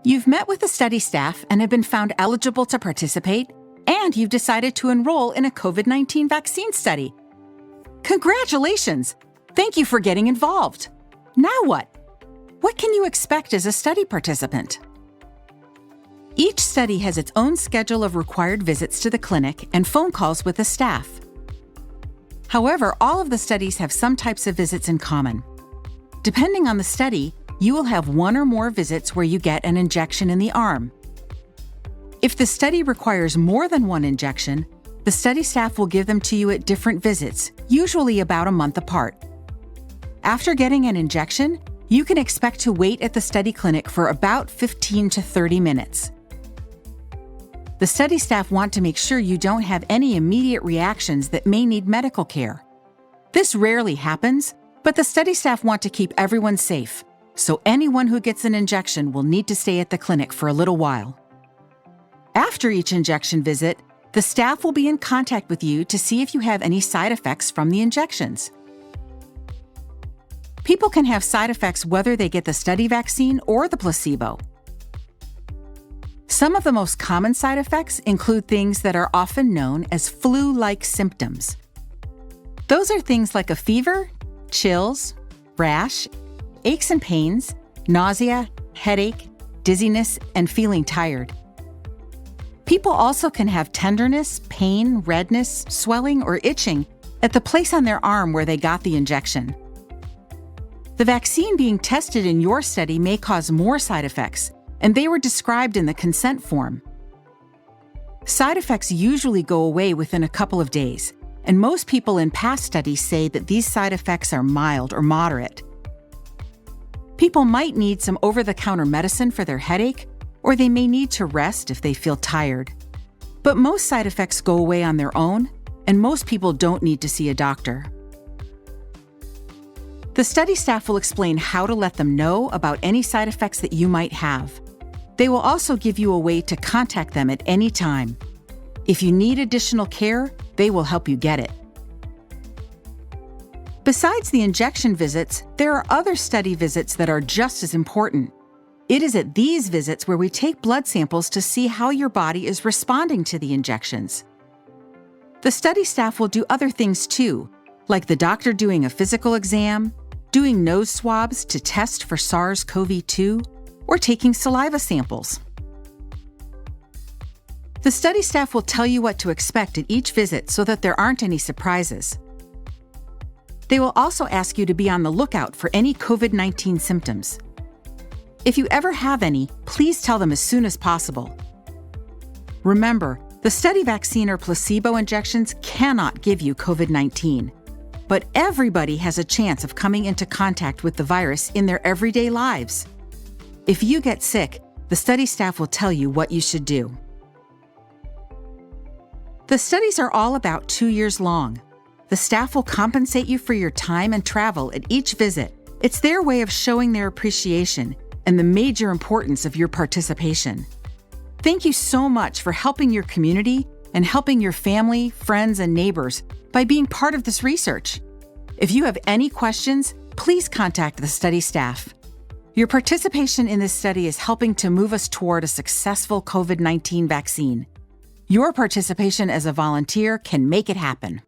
You've met with the study staff and have been found eligible to participate, and you've decided to enroll in a COVID-19 vaccine study. Congratulations! Thank you for getting involved. Now what? What can you expect as a study participant? Each study has its own schedule of required visits to the clinic and phone calls with the staff. However, all of the studies have some types of visits in common. Depending on the study, you will have one or more visits where you get an injection in the arm. If the study requires more than one injection, the study staff will give them to you at different visits, usually about a month apart. After getting an injection, you can expect to wait at the study clinic for about 15 to 30 minutes. The study staff want to make sure you don't have any immediate reactions that may need medical care. This rarely happens, but the study staff want to keep everyone safe, so anyone who gets an injection will need to stay at the clinic for a little while. After each injection visit, the staff will be in contact with you to see if you have any side effects from the injections. People can have side effects whether they get the study vaccine or the placebo. Some of the most common side effects include things that are often known as flu-like symptoms. Those are things like a fever, chills, rash, aches and pains, nausea, headache, dizziness, and feeling tired. People also can have tenderness, pain, redness, swelling, or itching at the place on their arm where they got the injection. The vaccine being tested in your study may cause more side effects, and they were described in the consent form. Side effects usually go away within a couple of days, and most people in past studies say that these side effects are mild or moderate. People might need some over-the-counter medicine for their headache, or they may need to rest if they feel tired. But most side effects go away on their own, and most people don't need to see a doctor. The study staff will explain how to let them know about any side effects that you might have. They will also give you a way to contact them at any time. If you need additional care, they will help you get it. Besides the injection visits, there are other study visits that are just as important. It is at these visits where we take blood samples to see how your body is responding to the injections. The study staff will do other things too, like the doctor doing a physical exam, doing nose swabs to test for SARS-CoV-2, or taking saliva samples. The study staff will tell you what to expect at each visit so that there aren't any surprises. They will also ask you to be on the lookout for any COVID-19 symptoms. If you ever have any, please tell them as soon as possible. Remember, the study vaccine or placebo injections cannot give you COVID-19, but everybody has a chance of coming into contact with the virus in their everyday lives. If you get sick, the study staff will tell you what you should do. The studies are all about 2 years long. The staff will compensate you for your time and travel at each visit. It's their way of showing their appreciation and the major importance of your participation. Thank you so much for helping your community and helping your family, friends, and neighbors by being part of this research. If you have any questions, please contact the study staff. Your participation in this study is helping to move us toward a successful COVID-19 vaccine. Your participation as a volunteer can make it happen.